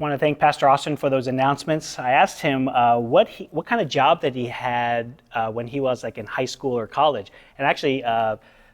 want to thank Pastor Austin for those announcements. I asked him what kind of job that he had when he was like in high school or college. And actually,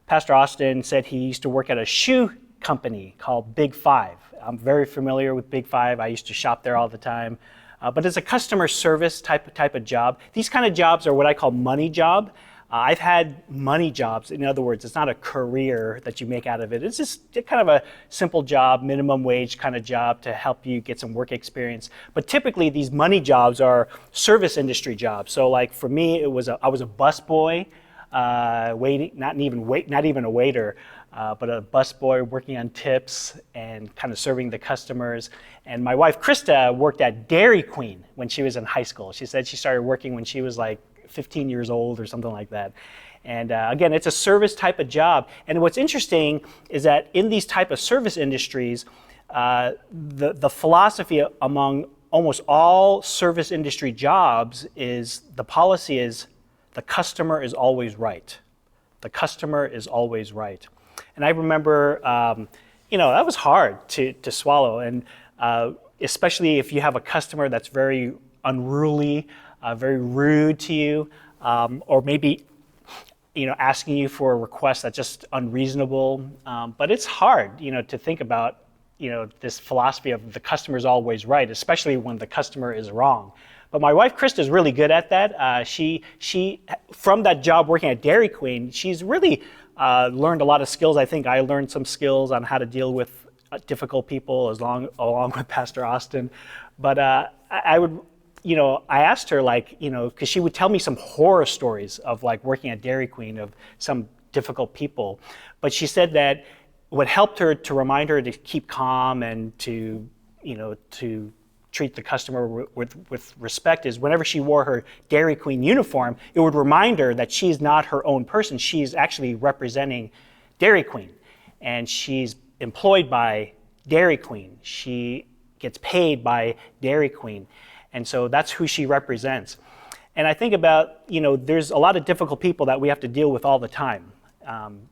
Pastor Austin said he used to work at a shoe company called Big Five. I'm very familiar with Big Five. I used to shop there all the time. But it's a customer service type of job. These kind of jobs are what I call money job. I've had money jobs. In other words, it's not a career that you make out of it. It's just kind of a simple job, minimum wage kind of job to help you get some work experience. But typically, these money jobs are service industry jobs. So, like for me, I was a busboy, waiting, not even a waiter, but a busboy working on tips and kind of serving the customers. And my wife Krista worked at Dairy Queen when she was in high school. She said she started working when she was like 15 years old or something like that. And again, it's a service type of job. And what's interesting is that in these type of service industries, the philosophy among almost all service industry jobs is the policy is the customer is always right. The customer is always right. And I remember, that was hard to swallow. And especially if you have a customer that's very unruly, very rude to you, or maybe, asking you for a request that's just unreasonable. But it's hard, to think about, this philosophy of the customer is always right, especially when the customer is wrong. But my wife Krista is really good at that. She from that job working at Dairy Queen, she's really learned a lot of skills. I think I learned some skills on how to deal with difficult people along with Pastor Austin. But I asked her, because she would tell me some horror stories of like working at Dairy Queen of some difficult people. But she said that what helped her to remind her to keep calm and to treat the customer with respect is whenever she wore her Dairy Queen uniform, it would remind her that she's not her own person. She's actually representing Dairy Queen. And she's employed by Dairy Queen. She gets paid by Dairy Queen. And so that's who she represents. And I think about, there's a lot of difficult people that we have to deal with all the time.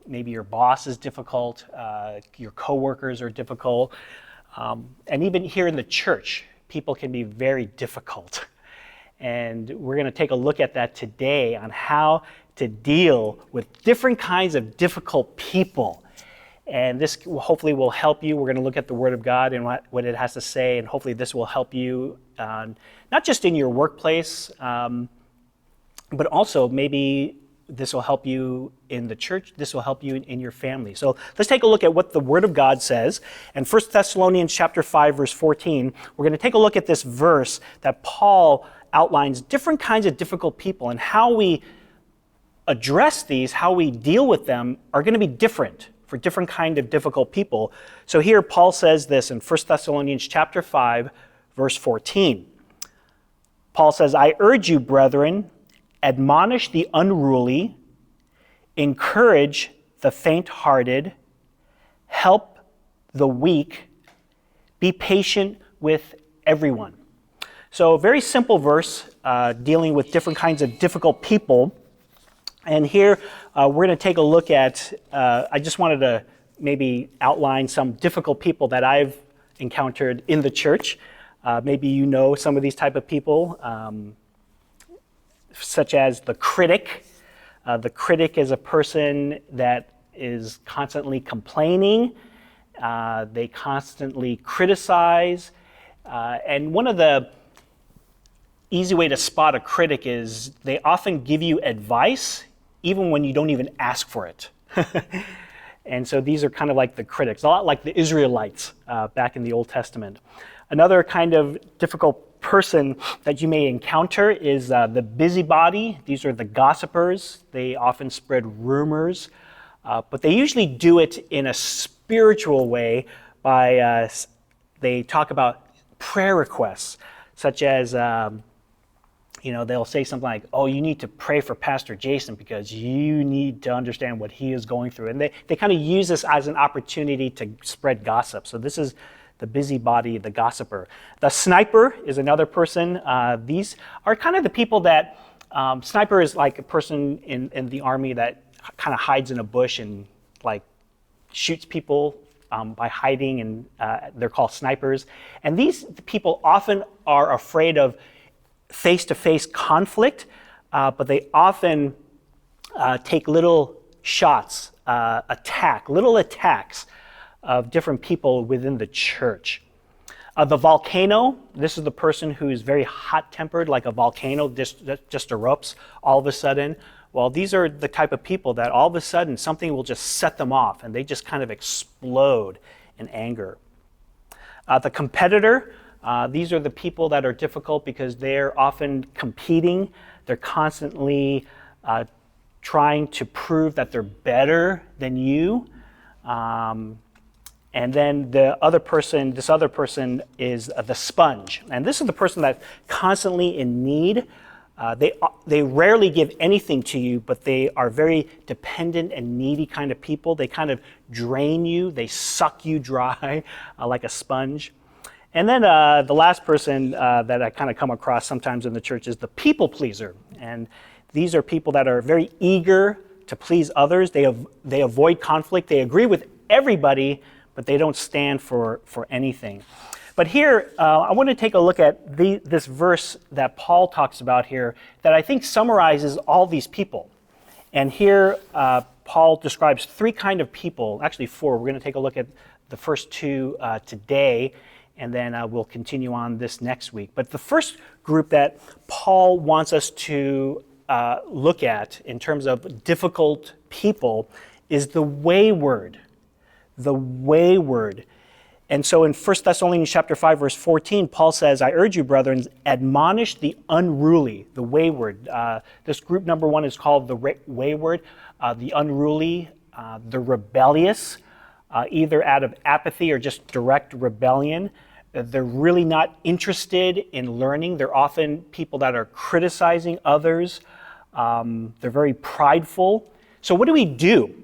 Maybe your boss is difficult, your coworkers are difficult, and even here in the church, people can be very difficult. And we're going to take a look at that today on how to deal with different kinds of difficult people. And this hopefully will help you. We're going to look at the Word of God and what it has to say, and hopefully this will help you, not just in your workplace, but also maybe this will help you in the church. This will help you in your family. So let's take a look at what the Word of God says. And 1 Thessalonians chapter 5, verse 14, we're going to take a look at this verse that Paul outlines different kinds of difficult people, and how we address these, how we deal with them are going to be different for different kind of difficult people. So here Paul says this in 1 Thessalonians chapter 5, verse 14. Paul says, "I urge you, brethren, admonish the unruly, encourage the faint-hearted, help the weak, be patient with everyone." So a very simple verse dealing with different kinds of difficult people. And here we're going to take a look at, I just wanted to maybe outline some difficult people that I've encountered in the church. Maybe you know some of these type of people, such as the critic. The critic is a person that is constantly complaining. They constantly criticize. And one of the easy way to spot a critic is they often give you advice even when you don't even ask for it. And so these are kind of like the critics, a lot like the Israelites back in the Old Testament. Another kind of difficult person that you may encounter is the busybody. These are the gossipers. They often spread rumors, but they usually do it in a spiritual way by, they talk about prayer requests, such as, they'll say something like, "Oh, you need to pray for Pastor Jason because you need to understand what he is going through." And they kind of use this as an opportunity to spread gossip. So this is the busybody, the gossiper. The sniper is another person. These are kind of the people that, sniper is like a person in the army that kind of hides in a bush and like shoots people by hiding, and they're called snipers. And these people often are afraid of face-to-face conflict, but they often take little shots, little attacks of different people within the church. The volcano, this is the person who is very hot-tempered, like a volcano just erupts all of a sudden. Well, these are the type of people that all of a sudden something will just set them off and they just kind of explode in anger. The competitor, these are the people that are difficult because they're often competing. They're constantly trying to prove that they're better than you. And then this other person is the sponge. And this is the person that's constantly in need. They rarely give anything to you, but they are very dependent and needy kind of people. They kind of drain you. They suck you dry like a sponge. And then the last person that I kind of come across sometimes in the church is the people pleaser. And these are people that are very eager to please others. They avoid conflict. They agree with everybody, but they don't stand for anything. But here, I want to take a look at this verse that Paul talks about here that I think summarizes all these people. And here, Paul describes three kind of people, actually four. We're going to take a look at the first two today, and then we'll continue on this next week. But the first group that Paul wants us to look at in terms of difficult people is the wayward. The wayward. And so in 1 Thessalonians chapter 5, verse 14, Paul says, I urge you, brethren, admonish the unruly, the wayward. This group number one is called the wayward, the unruly, the rebellious, either out of apathy or just direct rebellion. They're really not interested in learning. They're often people that are criticizing others. They're very prideful. So what do we do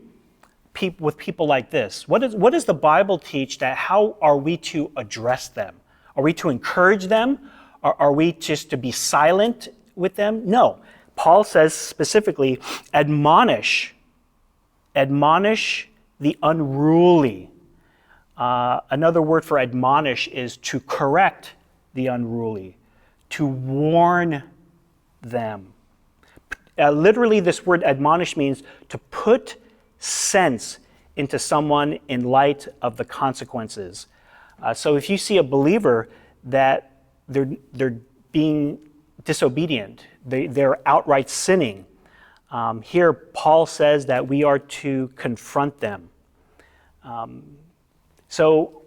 with people like this? What does the Bible teach that how are we to address them? Are we to encourage them? Are we just to be silent with them? No. Paul says specifically, admonish the unruly. Another word for admonish is to correct the unruly, to warn them. Literally, this word admonish means to put sense into someone in light of the consequences. So if you see a believer that they're being disobedient, they're outright sinning, here Paul says that we are to confront them. So